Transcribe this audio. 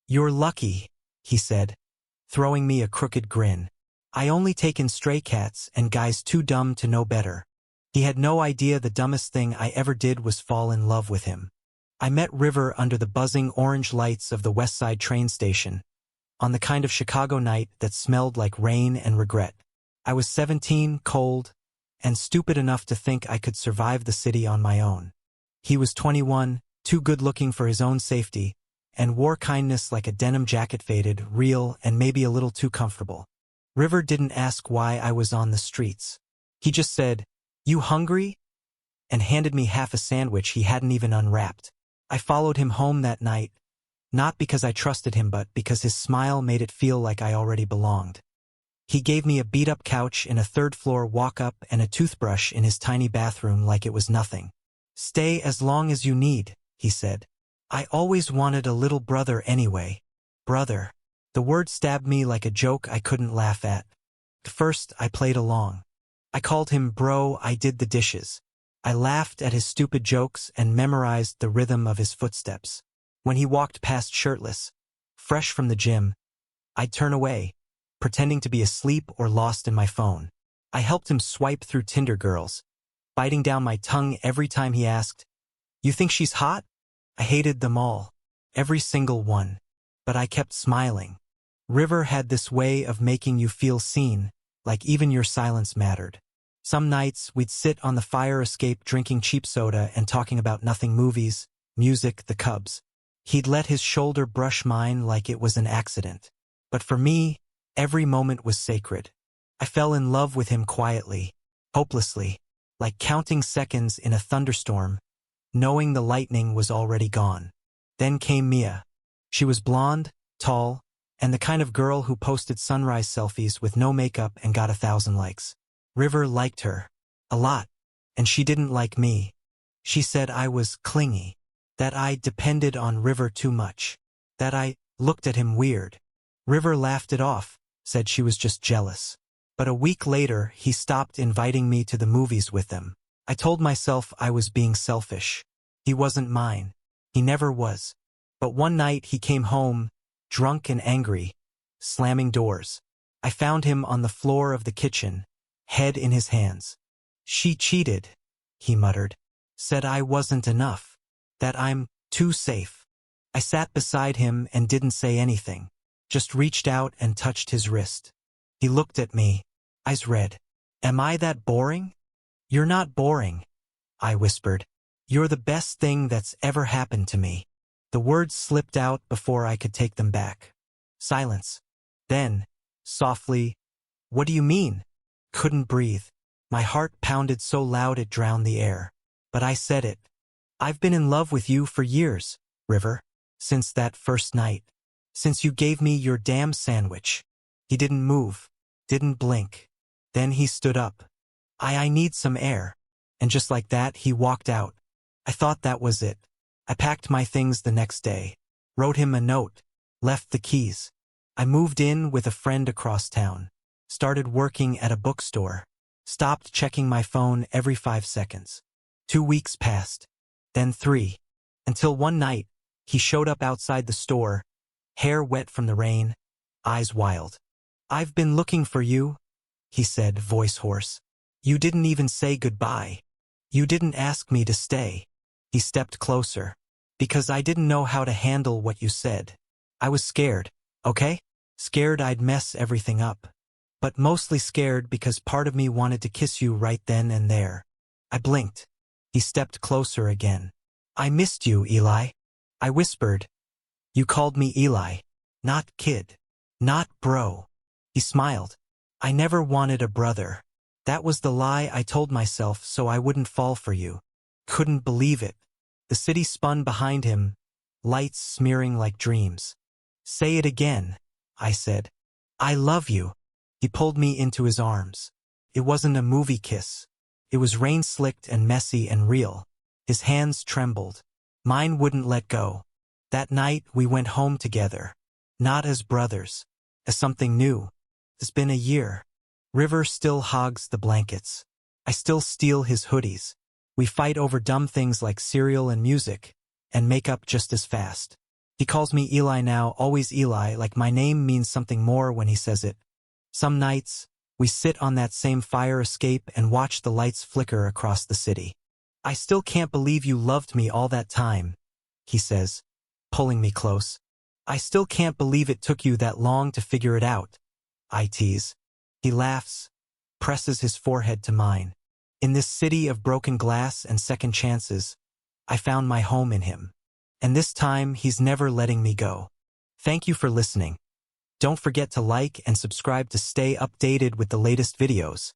"You're lucky," he said, throwing me a crooked grin. "I only take in stray cats and guys too dumb to know better." He had no idea the dumbest thing I ever did was fall in love with him. I met River under the buzzing orange lights of the West Side train station, on the kind of Chicago night that smelled like rain and regret. I was 17, cold, and stupid enough to think I could survive the city on my own. He was 21, too good-looking for his own safety, and wore kindness like a denim jacket, faded, real, and maybe a little too comfortable. River didn't ask why I was on the streets. He just said, "You hungry?" and handed me half a sandwich he hadn't even unwrapped. I followed him home that night, not because I trusted him but because his smile made it feel like I already belonged. He gave me a beat-up couch in a third-floor walk-up and a toothbrush in his tiny bathroom like it was nothing. "Stay as long as you need," he said. "I always wanted a little brother anyway." Brother. The word stabbed me like a joke I couldn't laugh at. At first, I played along. I called him bro, I did the dishes. I laughed at his stupid jokes and memorized the rhythm of his footsteps. When he walked past shirtless, fresh from the gym, I'd turn away, pretending to be asleep or lost in my phone. I helped him swipe through Tinder girls, biting down my tongue every time he asked, "You think she's hot?" I hated them all, every single one, but I kept smiling. River had this way of making you feel seen, like even your silence mattered. Some nights we'd sit on the fire escape drinking cheap soda and talking about nothing: movies, music, the Cubs. He'd let his shoulder brush mine like it was an accident. But for me, every moment was sacred. I fell in love with him quietly, hopelessly, like counting seconds in a thunderstorm, knowing the lightning was already gone. Then came Mia. She was blonde, tall, and the kind of girl who posted sunrise selfies with no makeup and got 1,000 likes. River liked her. A lot. And she didn't like me. She said I was clingy. That I depended on River too much. That I looked at him weird. River laughed it off, said she was just jealous. But a week later, he stopped inviting me to the movies with them. I told myself I was being selfish. He wasn't mine. He never was. But one night he came home, drunk and angry, slamming doors. I found him on the floor of the kitchen, head in his hands. "She cheated," he muttered. "Said I wasn't enough. That I'm too safe." I sat beside him and didn't say anything, just reached out and touched his wrist. He looked at me, eyes red. "Am I that boring?" "You're not boring," I whispered. "You're the best thing that's ever happened to me." The words slipped out before I could take them back. Silence. Then, softly, "What do you mean?" Couldn't breathe. My heart pounded so loud it drowned the air. But I said it. "I've been in love with you for years, River. Since that first night. Since you gave me your damn sandwich." He didn't move. Didn't blink. Then he stood up. I need some air." And just like that, he walked out. I thought that was it. I packed my things the next day. Wrote him a note. Left the keys. I moved in with a friend across town. Started working at a bookstore. Stopped checking my phone every 5 seconds. 2 weeks passed. Then 3. Until one night, he showed up outside the store, hair wet from the rain, eyes wild. "I've been looking for you," he said, voice hoarse. "You didn't even say goodbye. You didn't ask me to stay." He stepped closer. "Because I didn't know how to handle what you said. I was scared, okay? Scared I'd mess everything up. But mostly scared because part of me wanted to kiss you right then and there." I blinked. He stepped closer again. "I missed you, Eli." I whispered. "You called me Eli. Not kid. Not bro." He smiled. "I never wanted a brother. That was the lie I told myself so I wouldn't fall for you." Couldn't believe it. The city spun behind him, lights smearing like dreams. "Say it again," I said. "I love you." He pulled me into his arms. It wasn't a movie kiss. It was rain-slicked and messy and real. His hands trembled. Mine wouldn't let go. That night we went home together. Not as brothers. As something new. It's been a year. River still hogs the blankets. I still steal his hoodies. We fight over dumb things like cereal and music, and make up just as fast. He calls me Eli now, always Eli, like my name means something more when he says it. Some nights, we sit on that same fire escape and watch the lights flicker across the city. I still can't believe you loved me all that time, he says, pulling me close. I still can't believe it took you that long to figure it out, I tease. He laughs, presses his forehead to mine. In this city of broken glass and second chances, I found my home in him. And this time, he's never letting me go. Thank you for listening. Don't forget to like and subscribe to stay updated with the latest videos.